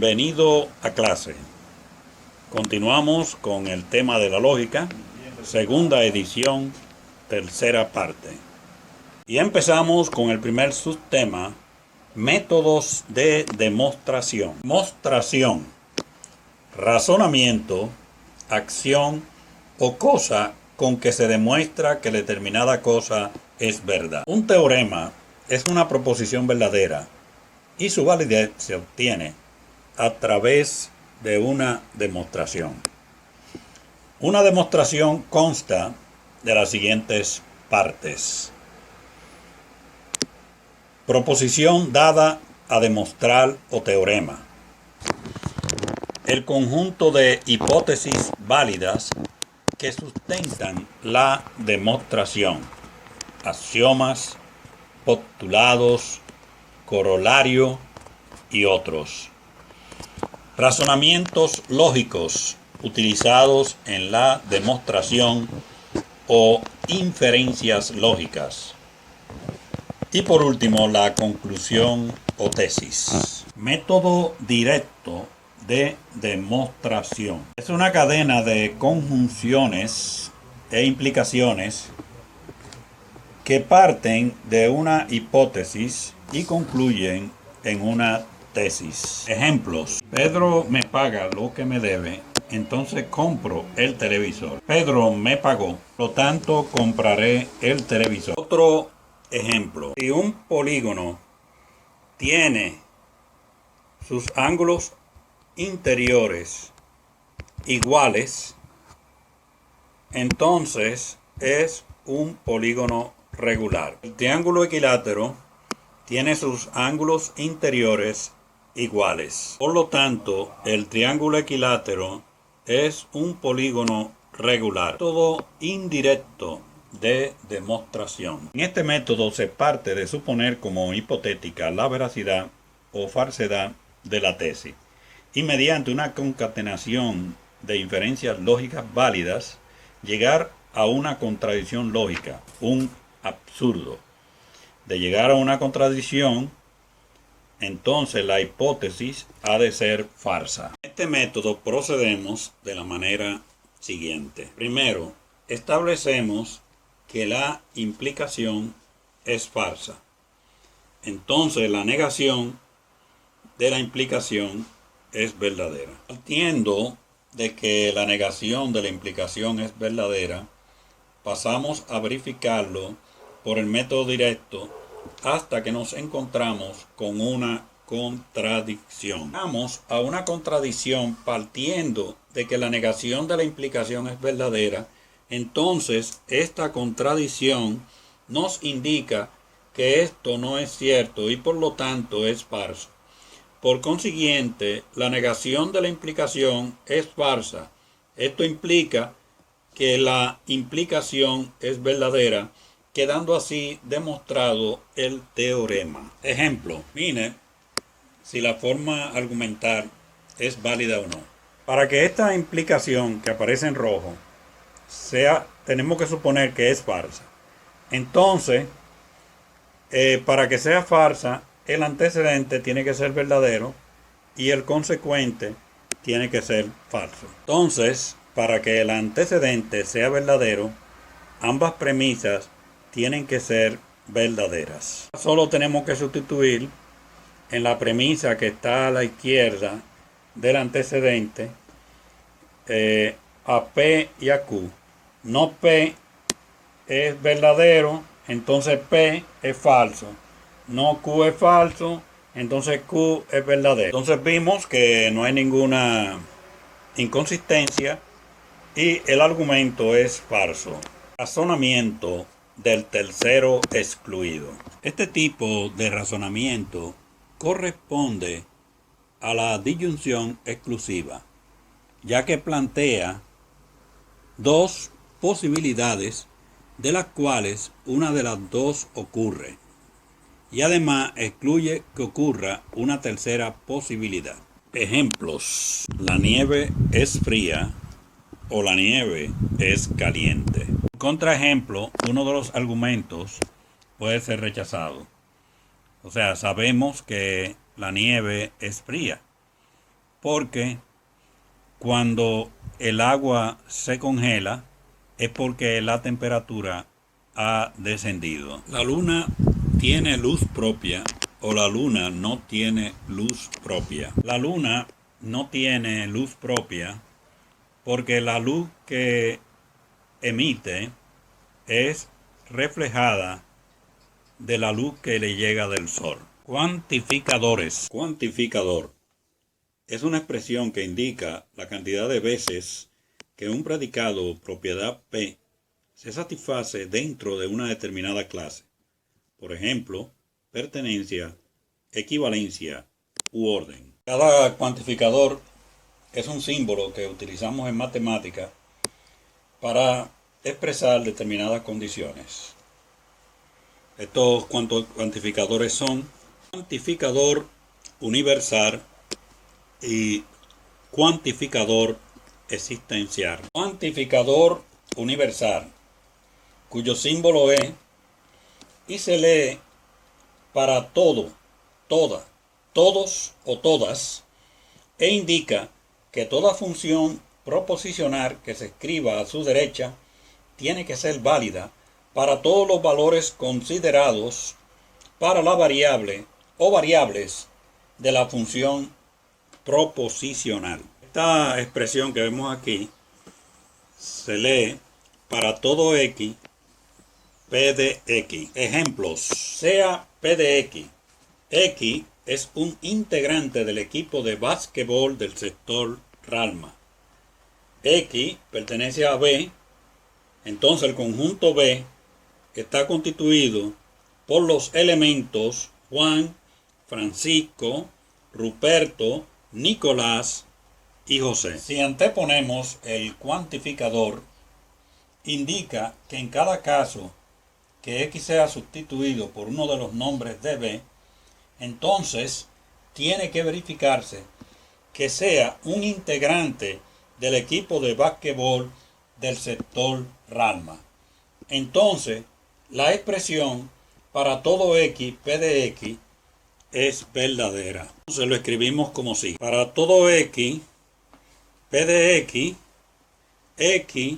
Bienvenido a clase. Continuamos con el tema de la lógica, segunda edición, tercera parte. Y empezamos con el primer subtema, métodos de demostración. Demostración, razonamiento, acción o cosa con que se demuestra que determinada cosa es verdad. Un teorema es una proposición verdadera y su validez se obtiene a través de una demostración. Una demostración consta de las siguientes partes. Proposición dada a demostrar o teorema. El conjunto de hipótesis válidas que sustentan la demostración. Axiomas, postulados, corolario y otros. Razonamientos lógicos utilizados en la demostración o inferencias lógicas. Y por último, la conclusión o tesis. Método directo de demostración. Es una cadena de conjunciones e implicaciones que parten de una hipótesis y concluyen en una tesis. Ejemplos. Pedro me paga lo que me debe, entonces compro el televisor. Pedro me pagó, por lo tanto compraré el televisor. Otro ejemplo. Si un polígono tiene sus ángulos interiores iguales, entonces es un polígono regular. El triángulo equilátero tiene sus ángulos interiores iguales. Por lo tanto, el triángulo equilátero es un polígono regular. Método indirecto de demostración. En este método se parte de suponer como hipotética la veracidad o falsedad de la tesis y mediante una concatenación de inferencias lógicas válidas llegar a una contradicción lógica, un absurdo. De llegar a una contradicción, entonces la hipótesis ha de ser falsa. En este método procedemos de la manera siguiente. Primero, establecemos que la implicación es falsa. Entonces la negación de la implicación es verdadera. Partiendo de que la negación de la implicación es verdadera, pasamos a verificarlo por el método directo hasta que nos encontramos con una contradicción. Vamos a una contradicción partiendo de que la negación de la implicación es verdadera, entonces esta contradicción nos indica que esto no es cierto y por lo tanto es falso. Por consiguiente, la negación de la implicación es falsa. Esto implica que la implicación es verdadera, quedando así demostrado el teorema. Ejemplo, mire si la forma argumental es válida o no. Para que esta implicación que aparece en rojo tenemos que suponer que es falsa. Entonces, para que sea falsa, el antecedente tiene que ser verdadero y el consecuente tiene que ser falso. Entonces, para que el antecedente sea verdadero, ambas premisas tienen que ser verdaderas. Solo tenemos que sustituir en la premisa que está a la izquierda del antecedente a P y a Q. No P es verdadero, entonces P es falso. No Q es falso, entonces Q es verdadero. Entonces vimos que no hay ninguna inconsistencia y el argumento es falso. Razonamiento del tercero excluido. Este tipo de razonamiento corresponde a la disyunción exclusiva, ya que plantea dos posibilidades de las cuales una de las dos ocurre y además excluye que ocurra una tercera posibilidad. Ejemplos: la nieve es fría o la nieve es caliente. Contraejemplo, uno de los argumentos puede ser rechazado. O sea, sabemos que la nieve es fría, porque cuando el agua se congela es porque la temperatura ha descendido. La luna tiene luz propia o la luna no tiene luz propia. La luna no tiene luz propia porque la luz que emite es reflejada de la luz que le llega del sol. Cuantificadores. Cuantificador es una expresión que indica la cantidad de veces que un predicado o propiedad P se satisface dentro de una determinada clase. Por ejemplo, pertenencia, equivalencia u orden. Cada cuantificador es un símbolo que utilizamos en matemática para expresar determinadas condiciones. Estos cuantificadores son cuantificador universal y cuantificador existencial. Cuantificador universal, cuyo símbolo es y se lee para todo, toda, todos o todas, e indica que toda función proposicional que se escriba a su derecha tiene que ser válida para todos los valores considerados para la variable o variables de la función proposicional. Esta expresión que vemos aquí se lee para todo x, p de x. Ejemplos: sea p de x. X es un integrante del equipo de básquetbol del sector Ralma. X pertenece a B, entonces el conjunto B está constituido por los elementos Juan, Francisco, Ruperto, Nicolás y José. Si anteponemos el cuantificador, indica que en cada caso que X sea sustituido por uno de los nombres de B, entonces tiene que verificarse que sea un integrante del equipo de básquetbol del sector Ralma. Entonces, la expresión para todo X, P de X, es verdadera. Entonces lo escribimos como sigue. Para todo X, P de X, X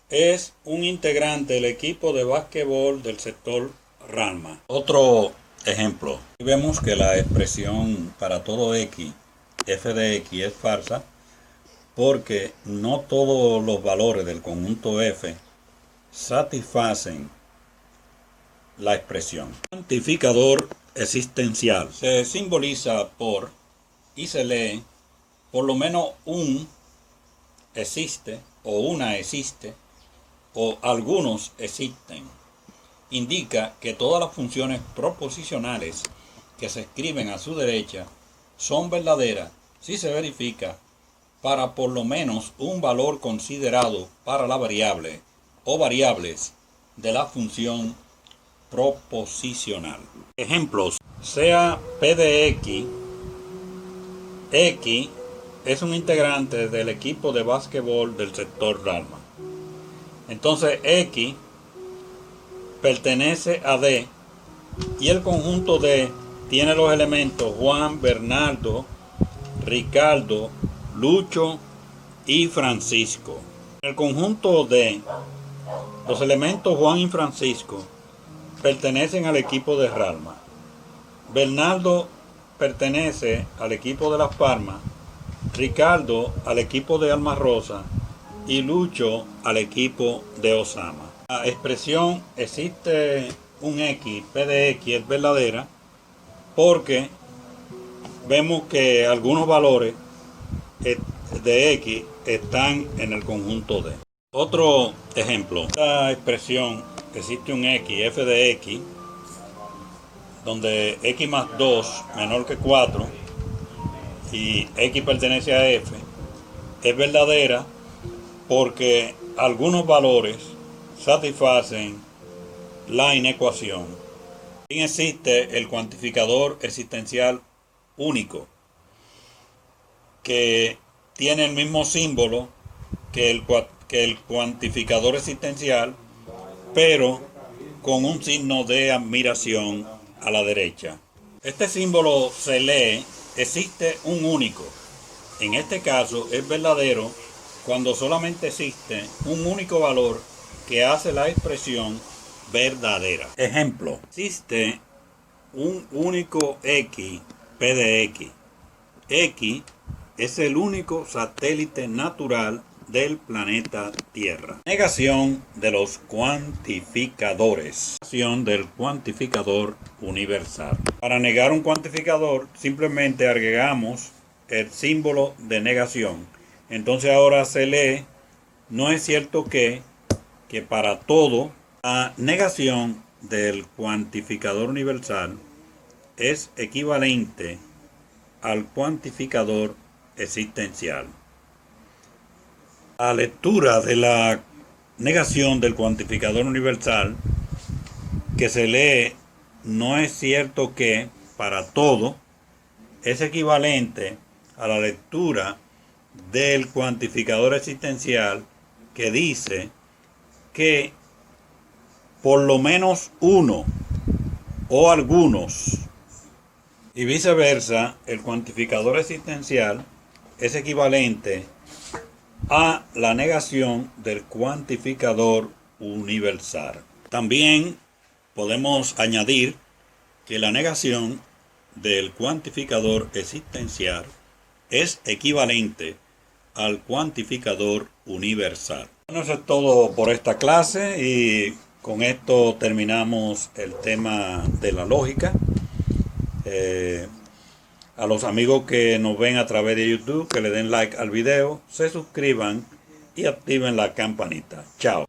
es un integrante del equipo de básquetbol del sector Ralma. Otro ejemplo. Vemos que la expresión para todo X, F de X, es falsa porque no todos los valores del conjunto F satisfacen la expresión. Cuantificador existencial se simboliza por y se lee por lo menos un existe o una existe o algunos existen. Indica que todas las funciones proposicionales que se escriben a su derecha son verdaderas si se verifica para por lo menos un valor considerado para la variable o variables de la función proposicional. Ejemplos: sea P de X, X es un integrante del equipo de básquetbol del sector Ralma. Entonces X pertenece a D y el conjunto D tiene los elementos Juan, Bernardo, Ricardo, Lucho y Francisco. En el conjunto D, los elementos Juan y Francisco pertenecen al equipo de Ralma. Bernardo pertenece al equipo de Las Palmas, Ricardo al equipo de Alma Rosa y Lucho al equipo de Osama. La expresión existe un X, P de X, es verdadera porque vemos que algunos valores de X están en el conjunto D. Otro ejemplo, esta expresión existe un X, F de X, donde X más 2 menor que 4 y X pertenece a F, es verdadera porque algunos valores satisfacen la inecuación. También existe el cuantificador existencial único, que tiene el mismo símbolo que el cuantificador existencial, pero con un signo de admiración a la derecha. Este símbolo se lee: existe un único. En este caso es verdadero cuando solamente existe un único valor que hace la expresión verdadera. Ejemplo, existe un único X, P de X. X es el único satélite natural del planeta Tierra. Negación de los cuantificadores. Negación del cuantificador universal. Para negar un cuantificador simplemente agregamos el símbolo de negación. Entonces ahora se lee, no es cierto que para todo, la negación del cuantificador universal es equivalente al cuantificador existencial. La lectura de la negación del cuantificador universal que se lee no es cierto que para todo es equivalente a la lectura del cuantificador existencial que dice que por lo menos uno o algunos y viceversa. El cuantificador existencial es equivalente a la negación del cuantificador universal. También podemos añadir que la negación del cuantificador existencial es equivalente al cuantificador universal. Bueno, eso es todo por esta clase y con esto terminamos el tema de la lógica. A los amigos que nos ven a través de YouTube, que le den like al video, se suscriban y activen la campanita. Chao.